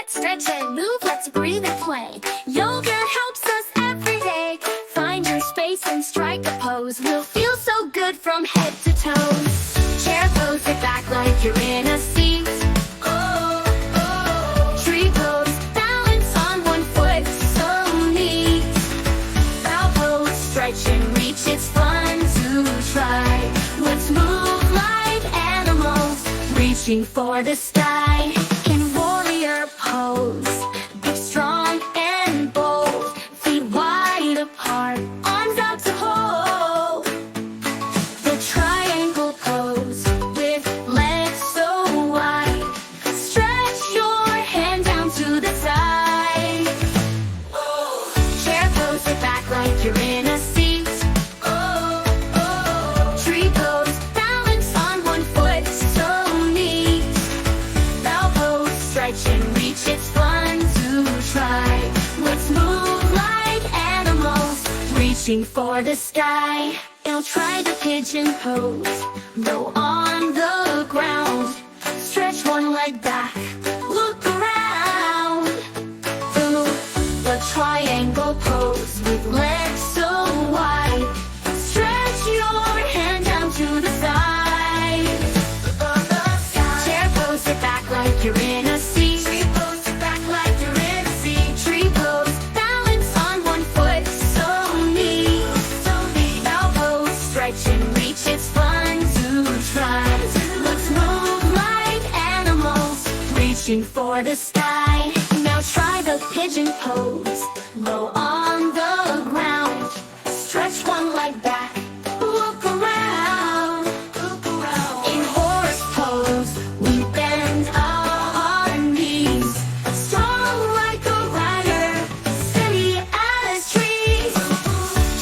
Let's stretch and move, let's breathe and play. Yoga helps us every day. Find your space and strike a pose. We'll feel so good from head to toes. Chair pose, sit back like you're in a seat. Oh, oh. Tree pose, balance on one foot, so neat. Bow pose, stretch and reach, it's fun to try. Let's move like animals, reaching for the sky. In warrior pose, be strong and bold. Feet wide apart, arms out to hold. The triangle pose, with legs so wide. Stretch your hand down to the side. Chair pose, sit back like you're in a seat. Oh, oh. Tree pose, balance on one foot, so neat. Bow pose, stretch and reach, it's fun to try. Let's move like animals, reaching for the sky. Now try the pigeon pose, go on the ground. Stretch one leg back, look around. Ooh, the triangle pose, with legs so wide. Stretch your hand down to the side. Chair pose, sit back like you're in a seat. Tree pose, sit back like you're in a seat. Tree pose, balance on one foot, so neat. Bow pose, stretch and reach, it's fun to try. Let's move like animals, reaching for the sky. Now try the pigeon pose, go on the ground. Stretch one leg back, look around. In horse pose, we bend our knees. Strong like a rider, steady as trees.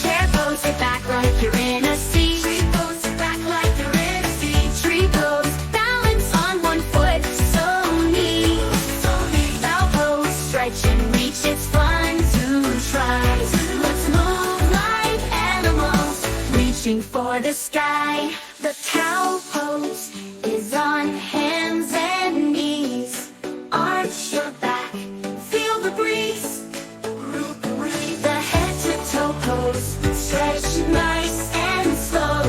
Chair pose, sit back like you're in a seat. Tree pose, sit back like you're in a seat. Tree pose, balance on one foot, so neat. Bow pose, stretch and reach, it's fun to try. Let's move like animals, reaching for the sky. The cow pose is on hands and knees. Arch your back, feel the breeze. The head to toe pose, stretch nice and slow.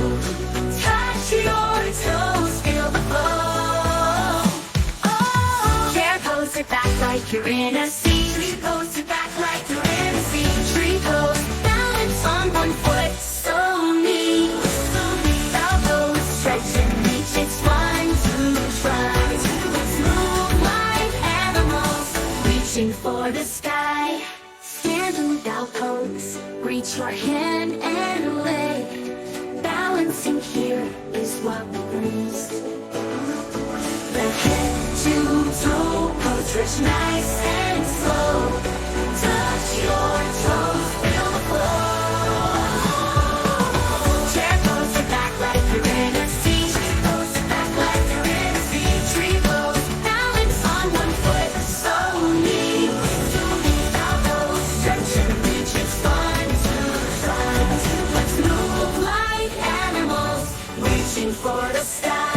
Touch your toes, feel the flow. Oh, chair pose, sit back like you're in a seat. Tree pose, sit back like you're in a seat. Tree pose, balance on one foot, so neat. Bow pose, stretch and reach, it's fun to try. Let's move like animals, reaching for the sky. Stand in bow pose, reach your hand and leg. Balancing here is what we missed. The head to toe pose, stretch nice and slow. Touch your toes, feel the flow. Chair pose, sit back like you're in a seat. Tree pose, sit back like you're in a seat. Tree pose, balance on one foot, so neat. Bow pose, stretch and reach, it's fun to try. Let's move like animals, reaching for the sky.